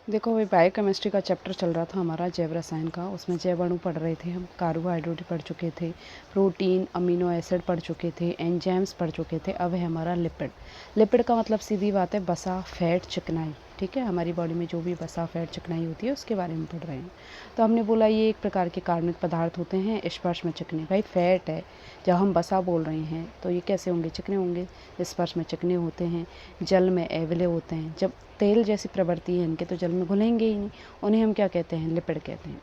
देखो अभी बायोकेमिस्ट्री का चैप्टर चल रहा था हमारा, जैव रसायन का। उसमें जैव अणु पढ़ रहे थे हम, कार्बोहाइड्रेट पढ़ चुके थे, प्रोटीन, अमीनो एसिड पढ़ चुके थे, एंजाइम्स पढ़ चुके थे। अब है हमारा लिपिड। लिपिड का मतलब सीधी बात है वसा, फैट, चिकनाई। ठीक है, हमारी बॉडी में जो भी वसा, फैट, चिकनाई होती है उसके बारे में पढ़ रहे हैं। तो हमने बोला ये एक प्रकार के कार्बनिक पदार्थ होते हैं, स्पर्श में चिकने। भाई फैट है, जब हम वसा बोल रहे हैं तो ये कैसे होंगे? चिकने होंगे। स्पर्श में चिकने होते हैं, जल में एवले होते हैं। जब तेल जैसी प्रवृत्ति है इनके तो जल में घुलेंगे ही नहीं, उन्हें हम क्या कहते हैं? लिपिड कहते हैं।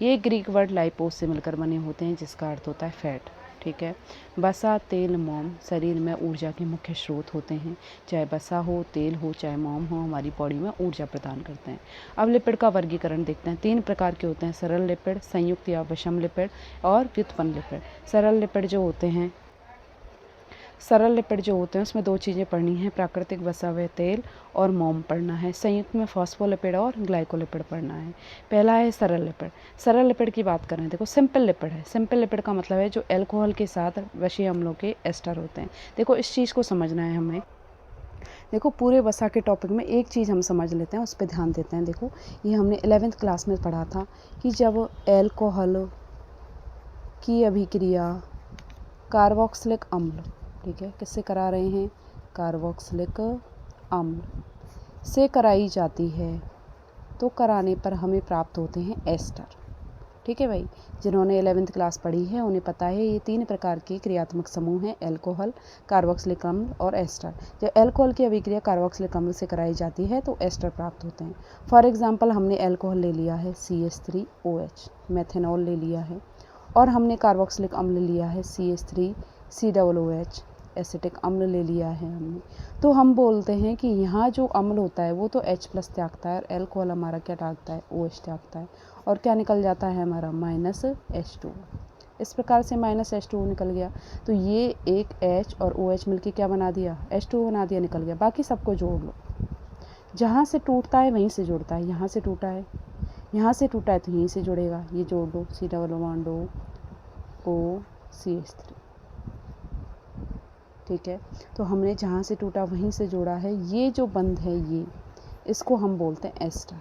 ये ग्रीक वर्ड लाइपोस से मिलकर बने होते हैं, जिसका अर्थ होता है फैट। ठीक है, वसा, तेल, मोम शरीर में ऊर्जा के मुख्य स्रोत होते हैं। चाहे वसा हो, तेल हो, चाहे मोम हो, हमारी बॉडी में ऊर्जा प्रदान करते हैं। अब लिपिड का वर्गीकरण देखते हैं। 3 प्रकार के होते हैं: सरल लिपिड, संयुक्त या विषम लिपिड और व्युत्पन्न लिपिड। सरल लिपिड जो होते हैं उसमें 2 चीज़ें पढ़नी है: प्राकृतिक वसा व तेल और मोम पढ़ना है। संयुक्त में फॉस्फोलिपिड और ग्लाइकोलिपिड पढ़ना है। पहला है सरल लिपिड। सरल लिपिड की बात करें, देखो सिंपल लिपिड है। सिंपल लिपिड का मतलब है जो एल्कोहल के साथ विषीय अम्लों के एस्टर होते हैं। देखो इस चीज़ को समझना है हमें। देखो पूरे वसा के टॉपिक में एक चीज़ हम समझ लेते हैं, उस पर ध्यान देते हैं। देखो ये हमने 11th क्लास में पढ़ा था कि जब एल्कोहल की अभिक्रिया कार्बोक्सिलिक अम्ल, ठीक है, किससे करा रहे हैं? कार्बोक्सिलिक अम्ल से कराई जाती है तो कराने पर हमें प्राप्त होते हैं एस्टर। ठीक है भाई, जिन्होंने 11th क्लास पढ़ी है उन्हें पता है ये 3 प्रकार के क्रियात्मक समूह हैं: एल्कोहल, कार्बोक्सिलिक अम्ल और एस्टर। जब एल्कोहल की अभिक्रिया कार्बोक्सिलिक अम्ल से कराई जाती है तो एस्टर प्राप्त होते हैं। फॉर एग्जाम्पल हमने एल्कोहल ले लिया है CH3OH, मेथेनॉल ले लिया है, और हमने कार्बोक्सिलिक अम्ल लिया है CH3COOH, एसिटिक अम्ल ले लिया है हमने। तो हम बोलते हैं कि यहाँ जो अम्ल होता है वो तो H+ त्यागता है और एल्कोहल हमारा क्या त्यागता है? OH त्यागता है। और क्या निकल जाता है हमारा? -H2। इस प्रकार से -H2 निकल गया। तो ये एक H और OH मिलके क्या बना दिया? H2 बना दिया, निकल गया। बाकी सबको जोड़ लो। जहाँ से टूटता है वहीं से जुड़ता है। यहाँ से टूटा है, यहाँ से टूटा है तो यहीं से जुड़ेगा। ये जोड़ दो, COOCH3। ठीक है, तो हमने जहाँ से टूटा वहीं से जोड़ा है। ये जो बंध है ये, इसको हम बोलते हैं एस्टर।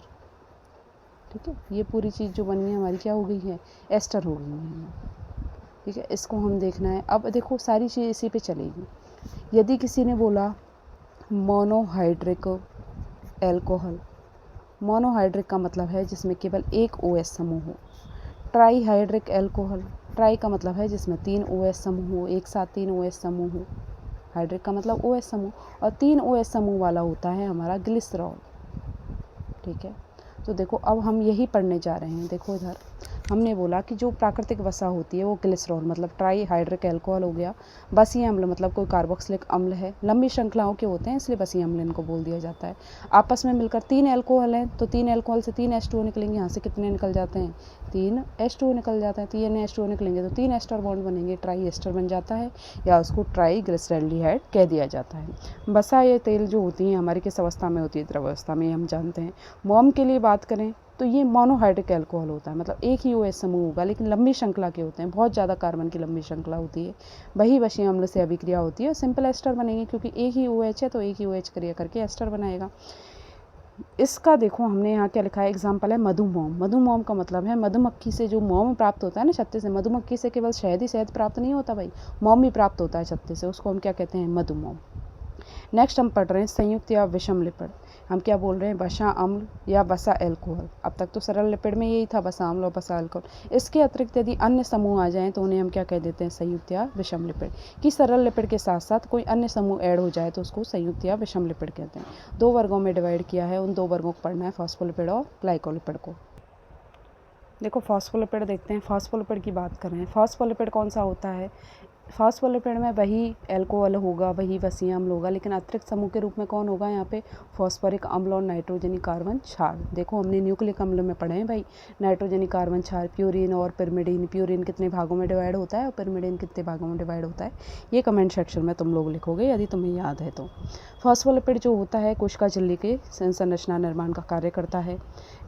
ठीक है, ये पूरी चीज़ जो बनी है हमारी क्या हो गई है? एस्टर हो गई है। ठीक है, इसको हम देखना है। अब देखो सारी चीज़ इसी पे चलेगी। यदि किसी ने बोला मोनोहाइड्रिक एल्कोहल, मोनोहाइड्रिक का मतलब है जिसमें केवल एक OH समूह हो। ट्राईहाइड्रिक एल्कोहल, ट्राई का मतलब है जिसमें 3 OH समूह हो, एक साथ 3 OH समूह हो। हाइड्रिक का मतलब OH समूह, और 3 OH समूह वाला होता है हमारा ग्लिसरॉल। ठीक है, तो देखो अब हम यही पढ़ने जा रहे हैं। देखो इधर हमने बोला कि जो प्राकृतिक वसा होती है वो ग्लिसरॉल मतलब ट्राईहाइड्रिक एल्कोहल हो गया। बसीय अम्ल मतलब कोई कार्बोक्सिलिक अम्ल है, लंबी श्रृंखलाओं के होते हैं इसलिए बसीय अम्ल इनको बोल दिया जाता है। आपस में मिलकर 3 एल्कोहल हैं तो 3 एल्कोहल से 3 H2O निकलेंगे। यहाँ से कितने निकल जाते हैं? 3 H2O निकल जाता है। 3 H2O निकलेंगे तो 3 एस्टर बॉन्ड बनेंगे, ट्राई एस्टर बन जाता है, या उसको ट्राईग्लिसरॉल्डिहाइड कह दिया जाता है। वसा या तेल जो होती है हमारी किस अवस्था में होती है? द्रव अवस्था में, हम जानते हैं। मोम के लिए बात करें तो ये मोनोहाइड्रिक एल्कोहल होता है, मतलब एक ही OH समूह होगा लेकिन लंबी श्रृंखला के होते हैं, बहुत ज़्यादा कार्बन की लंबी श्रृंखला होती है। वही वशीय अम्ल से अभिक्रिया होती है और सिंपल एस्टर बनेंगे, क्योंकि एक ही OH है तो एक ही OH क्रिया करके एस्टर बनाएगा। इसका देखो हमने यहाँ क्या लिखा है, एग्जाम्पल है मधुमोम। मधुमोम का मतलब है मधुमक्खी से जो मोम प्राप्त होता है ना छत्ते से। मधुमक्खी से केवल शहद ही शहद प्राप्त नहीं होता भाई, मोम भी प्राप्त होता है छत्ते से, उसको हम क्या कहते हैं? मधुमोम। नेक्स्ट हम पढ़ रहे हैं संयुक्त या विषम लिपिड। हम क्या बोल रहे हैं? वसा अम्ल या वसा एल्कोहल। अब तक तो सरल लिपिड में यही था, वसा अम्ल और वसा एल्कोहल। इसके अतिरिक्त यदि अन्य समूह आ जाएं तो उन्हें हम क्या कह देते हैं? संयुक्त या विषम लिपिड। कि सरल लिपिड के साथ साथ कोई अन्य समूह ऐड हो जाए तो उसको संयुक्त या विषम लिपिड कहते हैं। 2 वर्गों में डिवाइड किया है, उन 2 वर्गों को पढ़ना है, फॉस्फोलिपिड और ग्लाइकोलिपिड को। देखो फॉस्फोलिपिड देखते हैं। फॉस्फोलिपिड की बात कर रहे हैं। फॉस्फोलिपिड कौन सा होता है? फॉस्फोलिपिड में वही एल्कोहल होगा, वही वसीय अम्ल होगा, लेकिन अतिरिक्त समूह के रूप में कौन होगा यहाँ पे? फॉस्फोरिक अम्ल और नाइट्रोजनी कार्बन क्षार। देखो हमने न्यूक्लिक अम्ल में पढ़े हैं भाई, नाइट्रोजनी कार्बन क्षार, प्यूरिन और पिरिमिडीन। प्यूरिन कितने भागों में डिवाइड होता है और पिरिमिडीन कितने भागों में डिवाइड होता है? ये कमेंट सेक्शन में तुम लोग लिखोगे यदि तुम्हें याद है तो। फॉस्फोलिपिड जो होता है कोशिका झिल्ली के संरचना निर्माण का कार्य करता है।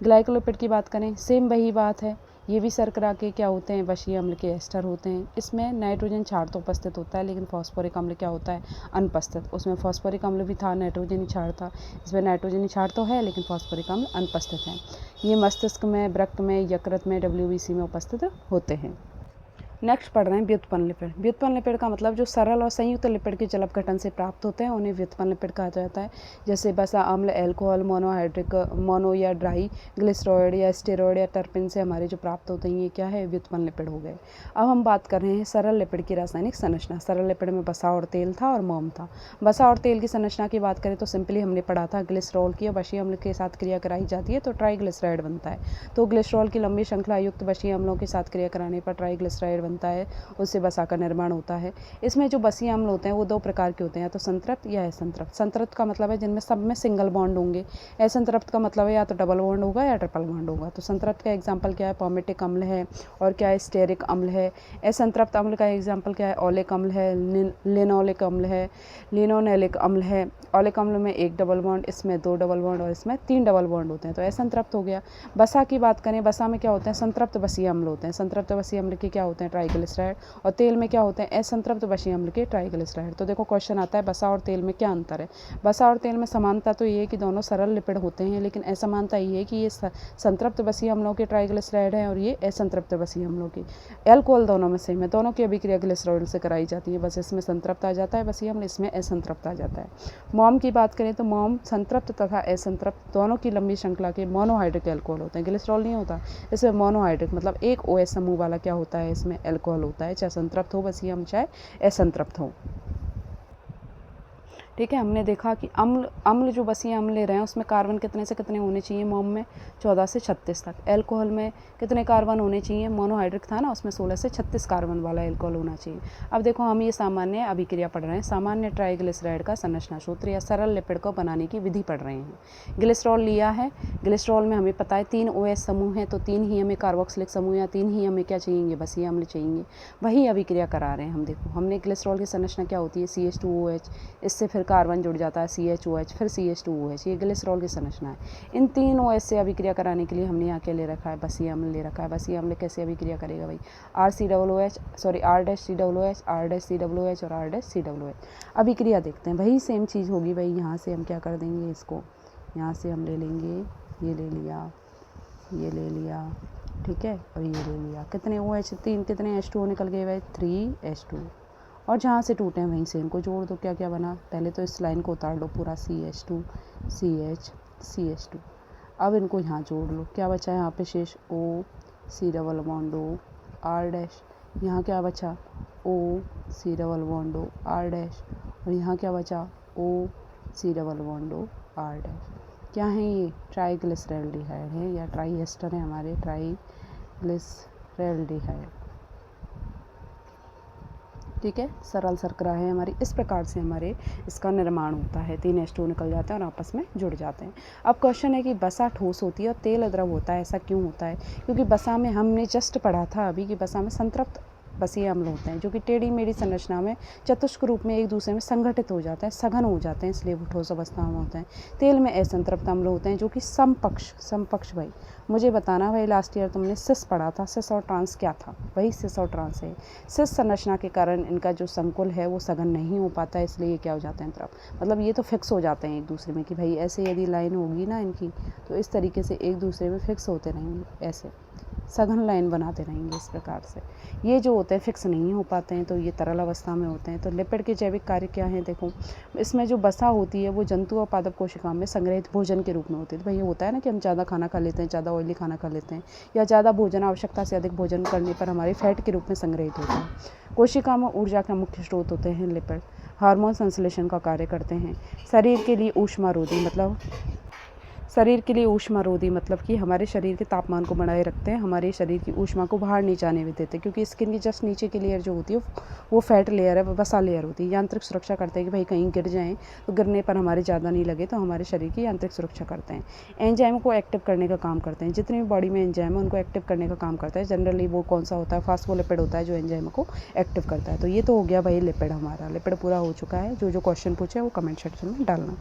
ग्लाइकोलिपिड की बात करें, सेम वही बात है ये भी शर्करा के क्या होते हैं, वशीय अम्ल के एस्टर होते हैं। इसमें नाइट्रोजन क्षार तो उपस्थित होता है, लेकिन फॉस्फोरिक अम्ल क्या होता है, अनुपस्थित। उसमें फॉस्फोरिक अम्ल भी था, नाइट्रोजन क्षार था, इसमें नाइट्रोजन क्षार तो है लेकिन फॉस्फोरिक अम्ल अनुपस्थित है। ये मस्तिष्क में, वृक्क में, यकृत में, WBC में उपस्थित होते हैं। नेक्स्ट पढ़ रहे हैं व्युत्पन्न लिपिड। व्युत्पन्न लिपिड का मतलब जो सरल और संयुक्त लिपिड के जल अपघटन से प्राप्त होते हैं उन्हें व्युत्पन्न लिपिड कहा जाता है। जैसे वसा अम्ल, एल्कोहल, मोनोहाइड्रिक, मोनो या ड्राई, ग्लिसरॉइड या स्टेरॉइड या टर्पिन से हमारे जो प्राप्त होते हैं ये क्या है, व्युत्पन्न लिपिड हो गए। अब हम बात कर रहे हैं सरल लिपिड की रासायनिक संरचना। सरल लिपिड में वसा और तेल था और मोम था। वसा और तेल की संरचना की बात करें तो सिंपली हमने पढ़ा था ग्लिसरॉल की वशीय अम्ल के साथ क्रिया कराई जाती है तो ट्राइग्लिसराइड बनता है। तो ग्लिसरॉल की लंबी श्रृंखला युक्त वशीय अम्लों के साथ क्रिया कराने पर ट्राइग्लिसराइड बनता है, उससे वसा का निर्माण होता है। इसमें जो वसीय अम्ल होते हैं वो दो प्रकार के होते हैं, या तो संतृप्त या असंतृप्त। संतृप्त का मतलब है जिनमें सब में सिंगल बॉन्ड होंगे। असंतृप्त का मतलब है या तो डबल बॉन्ड होगा या ट्रिपल बॉन्ड होगा। तो संतृप्त का एग्जाम्पल क्या है, पॉमेटिक अम्ल है और क्या है, स्टेरिक अम्ल है। असंतृप्त अम्ल का एग्जाम्पल क्या है, ओलिक अम्ल है, लिनोलिक अम्ल है, लिनोनेलिक अम्ल है। ओलिक अम्ल में एक डबल बॉन्ड, इसमें दो डबल बॉन्ड और इसमें 3 डबल बॉन्ड होते हैं, तो असंतृप्त हो गया। वसा की बात करें, वसा में क्या होते हैं, संतृप्त वसीय अम्ल होते हैं। संतृप्त वसीय अम्ल के क्या होते हैं, ट्राइग्लिसराइड। और तेल में क्या होते हैं, असंतृप्त वशीय अम्ल के ट्राइग्लिसराइड। तो देखो क्वेश्चन आता है वसा और तेल में क्या अंतर है। वसा और तेल में समानता तो ये है कि दोनों सरल लिपिड होते हैं, लेकिन असमानता ये है कि ये संतृप्त वसीय अम्लों के ट्राइग्लिसराइड हैं और ये असंतृप्त वसीय अम्लों की। एल्कोहल दोनों में सेम है, दोनों की अभिक्रिया ग्लिसरॉल से कराई जाती है, बस इसमें संतृप्त आ जाता है वसीय अम्ल, इसमें असंतृप्त आ जाता है। मोम की बात करें तो मोम संतृप्त तथा असंतृप्त दोनों की लंबी श्रृंखला के मोनोहाइड्रिक एल्कोहल होते हैं। ग्लिसरॉल नहीं होता, इसमें मोनोहाइड्रिक मतलब एक OH समूह वाला क्या होता है, इसमें एल्कोहल होता है, चाहे संतृप्त हो वसीय अम्ल चाहे असंतृप्त हो। ठीक है, हमने देखा कि अम्ल जो वसीय अम्ल ले रहे हैं उसमें कार्बन कितने से कितने होने चाहिए, मोम में 14 से 36 तक। एल्कोहल में कितने कार्बन होने चाहिए, मोनोहाइड्रिक था ना, उसमें 16 से 36 कार्बन वाला एल्कोहल होना चाहिए। अब देखो हम ये सामान्य अभिक्रिया पढ़ रहे हैं, सामान्य ट्राइग्लिसराइड का संरचना सूत्र या सरल लिपिड को बनाने की विधि पढ़ रहे हैं। ग्लिसरॉल लिया है, ग्लिसरॉल में हमें पता है 3 OH समूह हैं, तो 3 ही हमें कार्बोक्सिलिक समूह या 3 ही हमें क्या चाहिए, वसीय अम्ल चाहिए। वही अभिक्रिया करा रहे हैं हम। देखो हमने ग्लिसरॉल की संरचना क्या होती है, CH2OH, इससे फिर कार्बन जुड़ जाता है CHOH, फिर CH2OH, ये ग्लिसरॉल की संरचना है। इन 3 OH से अभिक्रिया कराने के लिए हमने यहाँ क्या ले रखा है, वसीय अम्ल ले रखा है। वसीय अम्ल कैसे अभिक्रिया करेगा भाई, R-COOH, R-COOH, R-COOH और R-COOH। अभिक्रिया देखते हैं, वही सेम चीज़ होगी भाई। यहाँ से हम क्या कर देंगे, इसको यहाँ से हम ले लेंगे, ये ले लिया, ये ले लिया, ठीक है, और ये ले लिया। कितने OH, 3, कितने H2O निकल गए भाई, 3H2। और जहाँ से टूटे हैं वहीं से इनको जोड़ दो, क्या क्या बना, पहले तो इस लाइन को उतार लो पूरा, CH2 CH CH2। अब इनको यहाँ जोड़ लो, क्या बचा यहाँ पे शेष, O C double bond O R dash, यहाँ क्या बचा, O C double bond O R dash, और यहाँ क्या बचा, O C double bond O R dash. क्या है ये, ट्राइग्लिसरैल्डिहाइड है या ट्राई एस्टर है हमारे, ट्राइग्लिसरैल्डिहाइड। ठीक है, सरल शर्करा है हमारी। इस प्रकार से हमारे इसका निर्माण होता है, 3 H2O निकल जाते हैं और आपस में जुड़ जाते हैं। अब क्वेश्चन है कि वसा ठोस होती है और तेल द्रव होता है, ऐसा क्यों होता है। क्योंकि वसा में हमने जस्ट पढ़ा था अभी कि वसा में संतृप्त वसीय अम्ल होते हैं जो कि टेढ़ी मेढ़ी संरचना में चतुष्क रूप में एक दूसरे में संगठित हो जाते हैं, सघन हो जाते हैं, इसलिए वो ठोस अवस्था में होते हैं। तेल में असंतृप्त अम्ल होते हैं जो कि समपक्ष भाई मुझे बताना भाई, लास्ट ईयर तुमने सिस पढ़ा था, सिस और ट्रांस क्या था, वही सिस और ट्रांस है। सिस संरचना के कारण इनका जो संकुल है वो सघन नहीं हो पाता है, इसलिए ये क्या हो जाते हैं द्रव, मतलब ये तो फिक्स हो जाते हैं एक दूसरे में कि भाई ऐसे यदि लाइन होगी ना इनकी तो इस तरीके से एक दूसरे में फिक्स होते रहेंगे, ऐसे सघन लाइन बनाते रहेंगे इस प्रकार से। ये जो होते हैं फिक्स नहीं हो पाते हैं तो ये तरल अवस्था में होते हैं। तो लिपिड के जैविक कार्य क्या हैं, देखो इसमें जो वसा होती है वो जंतु और पादप कोशिकाओं में संग्रहित भोजन के रूप में होती है। तो भाई ये होता है ना कि हम ज़्यादा खाना खा लेते हैं, ज़्यादा ऑयली खाना खा लेते हैं, या ज़्यादा भोजन, आवश्यकता से अधिक भोजन करने पर हमारे फैट के रूप में संग्रहित होता है। कोशिका में ऊर्जा का मुख्य स्रोत होते हैं लिपिड, हार्मोन संश्लेषण का कार्य करते हैं। शरीर के लिए ऊष्मारोधी मतलब कि हमारे शरीर के तापमान को बनाए रखते हैं, हमारे शरीर की ऊष्मा को बाहर नहीं जाने देते हैं, क्योंकि स्किन की जस्ट नीचे की लेयर जो होती है वो फैट लेयर है, वसा लेयर होती है। यांत्रिक सुरक्षा करते हैं कि भाई कहीं गिर जाएं तो गिरने पर हमारे ज़्यादा नहीं लगे, तो हमारे शरीर की यांत्रिक सुरक्षा करते हैं। एंजाइम को एक्टिव करने का काम करते हैं, जितनी भी बॉडी में एंजाइम है उनको एक्टिव करने का काम करता है। जनरली वो कौन सा होता है, फास्फोलिपिड होता है जो एंजाइम को एक्टिव करता है। तो ये तो हो गया भाई लिपिड, हमारा लिपिड पूरा हो चुका है। जो क्वेश्चन पूछे वो कमेंट सेक्शन में डालना।